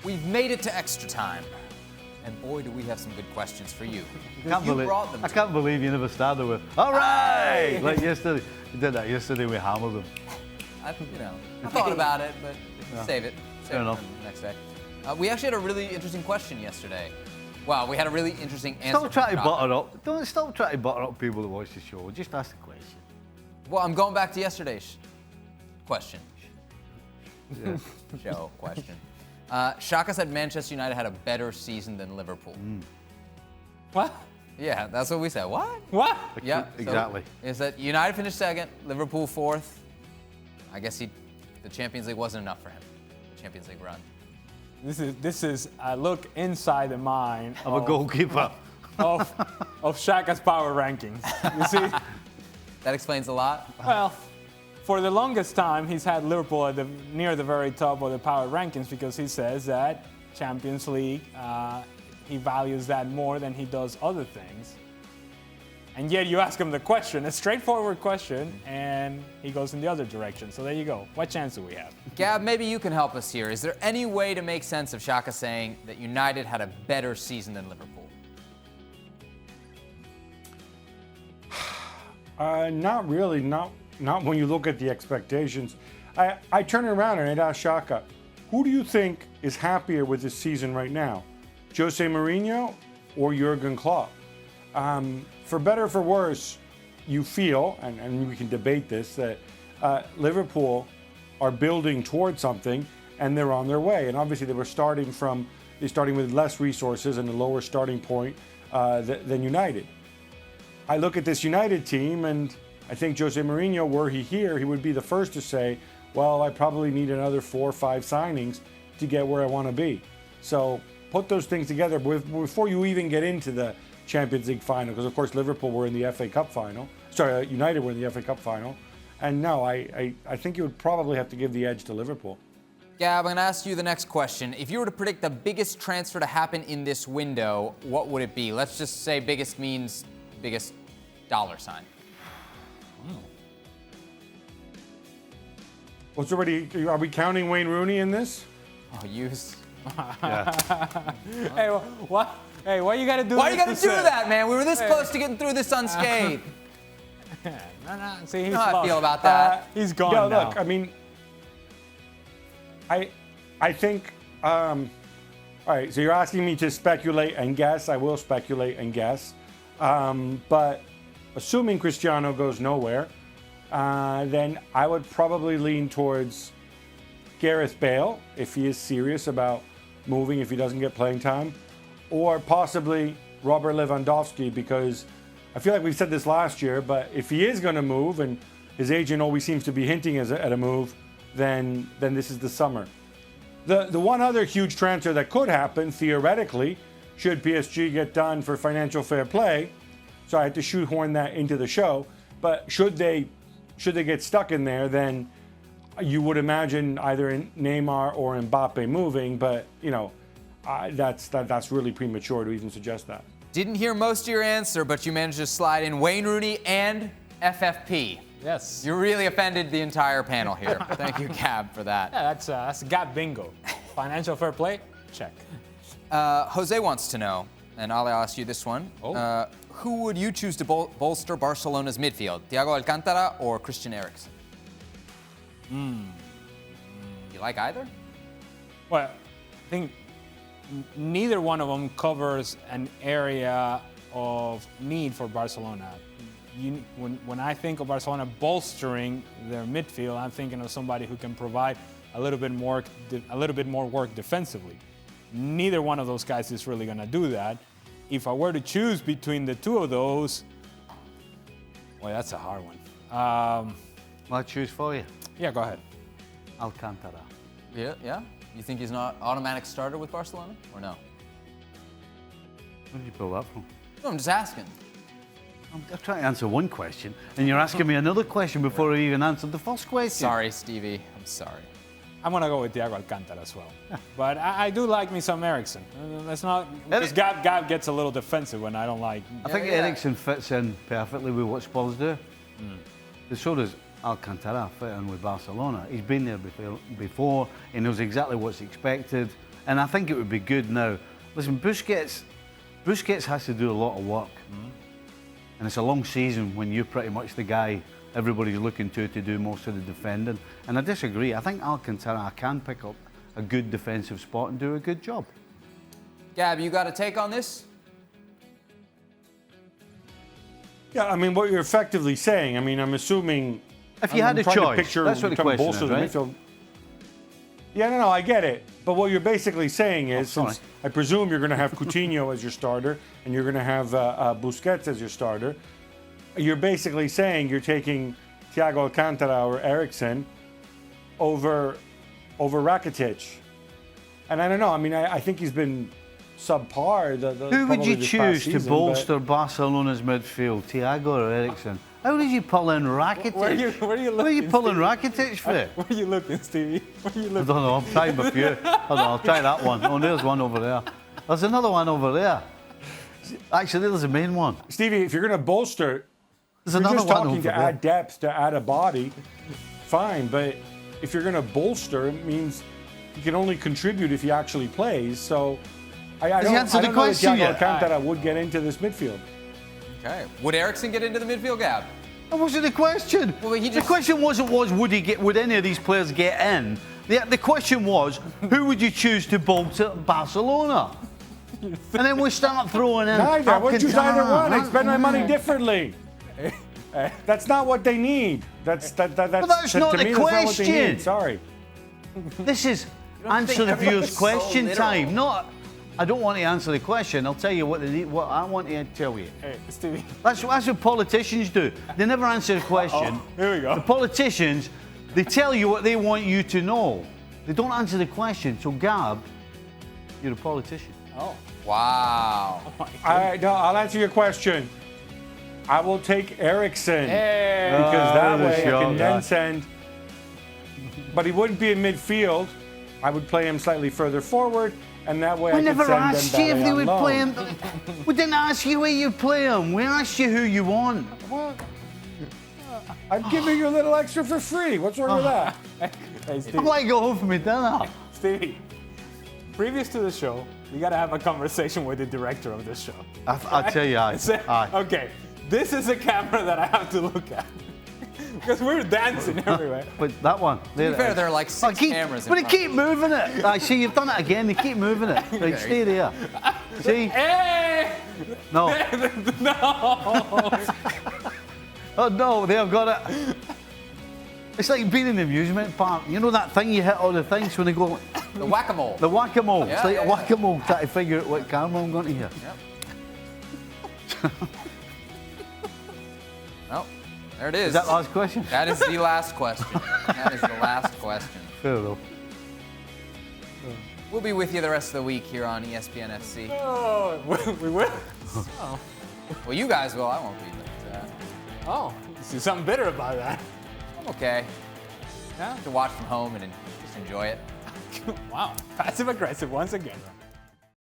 We've made it to extra time. And boy, do we have some good questions for you. I can't believe you never started with, all right! Like yesterday. You did that yesterday with Hamilton. I thought about it, but save it. Fair enough. For the next day. We actually had a really interesting question yesterday. Wow, we had a really interesting answer. Stop trying to butter up. Don't stop trying to butter up people that watch the show. Just ask the question. Well, I'm going back to yesterday's question. Yeah. Show question. Shaka said Manchester United had a better season than Liverpool. What? Yeah, that's what we said. What? What? Yeah, exactly. So is that United finished second, Liverpool fourth. I guess the Champions League wasn't enough for him. Champions League run. This is a look inside the mind of a goalkeeper of Shaka's power rankings. You see? That explains a lot. Well, for the longest time, he's had Liverpool at near the very top of the power rankings because he says that Champions League, he values that more than he does other things. And yet you ask him the question, a straightforward question, and he goes in the other direction. So there you go. What chance do we have? Gab, maybe you can help us here. Is there any way to make sense of Shaka saying that United had a better season than Liverpool? Not really. Not when you look at the expectations. I turn around and I'd ask Shaka, who do you think is happier with this season right now? Jose Mourinho or Jurgen Klopp? For better or for worse, you feel, and we can debate this, that Liverpool are building towards something and they're on their way. And obviously they're starting with less resources and a lower starting point than United. I look at this United team and I think Jose Mourinho, were he here, he would be the first to say, well, I probably need another 4 or 5 signings to get where I want to be. So put those things together before you even get into the Champions League final, because of course Liverpool were in the FA Cup final. Sorry, United were in the FA Cup final. And no, I think you would probably have to give the edge to Liverpool. Gab, I'm going to ask you the next question. If you were to predict the biggest transfer to happen in this window, what would it be? Let's just say biggest means biggest dollar sign. Are we counting Wayne Rooney in this? Oh, use. Hey, what? Hey, why you gotta do? Why you gotta do that, man? We were this close to getting through this unscathed. No. See, he's how I feel about that. He's gone Yeah, now. look, I mean, I think. All right, so you're asking me to speculate and guess. I will speculate and guess, but assuming Cristiano goes nowhere, then I would probably lean towards Gareth Bale if he is serious about moving, if he doesn't get playing time, or possibly Robert Lewandowski, because I feel like we've said this last year, but if he is going to move, and his agent always seems to be hinting at a move, then this is the summer. The one other huge transfer that could happen, theoretically, should PSG get done for financial fair play, so I had to shoehorn that into the show, but should they get stuck in there, then you would imagine either Neymar or Mbappe moving, but that's really premature to even suggest that. Didn't hear most of your answer, but you managed to slide in Wayne Rooney and FFP. Yes. You really offended the entire panel here. Thank you, Gab, for that. Yeah, that's Gab bingo. Financial fair play, check. Jose wants to know, and I'll ask you this one. Who would you choose to bolster Barcelona's midfield? Thiago Alcantara or Christian Eriksen? You like either? Well, I think neither one of them covers an area of need for Barcelona. When I think of Barcelona bolstering their midfield, I'm thinking of somebody who can provide a little bit more work defensively. Neither one of those guys is really going to do that. If I were to choose between the two of those, well, that's a hard one. I'll choose for you. Yeah, go ahead. Alcantara. Yeah? You think he's not automatic starter with Barcelona, or no? Where did you pull that from? No, I'm just asking. I'm trying to answer one question, and you're asking me another question before I even answered the first question. Sorry, Stevie. I'm sorry. I'm going to go with Thiago Alcantara as well. But I do like me some Eriksen. Let's not, because Gab gets a little defensive when I don't like. I think Eriksen fits in perfectly with what Spurs do. But so does Alcantara fit in with Barcelona. He's been there before. He knows exactly what's expected. And I think it would be good now. Listen, Busquets has to do a lot of work. And it's a long season when you're pretty much the guy everybody's looking to do most of the defending. And I disagree. I think Alcantara can pick up a good defensive spot and do a good job. Gab, you got a take on this? Yeah, I mean, what you're effectively saying, I mean, I'm assuming... If you had a choice, that's what the question is, right? Yeah, no, I get it. But what you're basically saying is, since I presume you're going to have Coutinho as your starter, and you're going to have Busquets as your starter, you're basically saying you're taking Thiago Alcantara or Eriksen over Rakitic. And I don't know, I mean, I think he's been subpar. Who would you choose to bolster Barcelona's midfield, Thiago or Eriksen? How did you pull in Rakitic? Where are you looking, Where are you pulling Rakitic for? Where are you looking, Stevie? Where are you looking? I don't know, I'm trying a few. Hold on, I'll try that one. Oh, there's one over there. There's another one over there. Actually, there's the main one. Stevie, if you're going to bolster, There's you're another just one talking over to there. add depth, to add a body, fine. But if you're going to bolster, it means you can only contribute if he actually plays. So I don't know that Thiago Alcantara would get into this midfield. Okay. Would Eriksen get into the midfield, Gab? That wasn't the question. Well, the question wasn't would any of these players get in? The question was, who would you choose to bolster Barcelona? And then we start throwing in Neither. I would choose either one. I spend my money Alcantara. differently. That's not what they need. That's that's to not me, the that's not what they question. need. Sorry. This is don't think answer the everyone's viewers' so question literal? time. Not, I don't want to answer the question. I'll tell you what I want to tell you. Hey, Stevie. That's what politicians do. They never answer the question. Here we go. The politicians, they tell you what they want you to know. They don't answer the question. So, Gab, you're a politician. Oh. Wow. I'll answer your question. I will take Eriksen Hey. because that way I sure, can then guy. send. But he wouldn't be in midfield. I would play him slightly further forward, and that way We I never could send asked you if Dembele they on would loan. play him. We didn't ask you where you play him. We asked you who you want. Well, I'm giving you a little extra for free. What's wrong with that? Hey, I Stevie. might go home for my dinner. Stevie. Previous to the show, we got to have a conversation with the director of this show. I tell you, aye. Okay, this is a camera that I have to look at. Because we're dancing everywhere. But that one. To be fair, there are like six cameras in But they front. keep moving it. I see, you've done it again. They keep moving it. Right, stay there. See? Hey! No. No! Oh no, they've got it. It's like being in the amusement park. You know that thing you hit all the things when they go. The whack-a-mole. The whack-a-mole. Yeah, It's like yeah, a whack-a-mole trying to figure out what camera I'm going to hear. Yep. Oh, there it is. Is that last question? That is the last question. That is the last question. Fair enough. We'll be with you the rest of the week here on ESPN FC. Oh, we will? Oh. Well, you guys will. I won't be. But, Oh, you see something bitter about that. I'm okay. Yeah? To watch from home and just enjoy it. Wow, passive aggressive once again.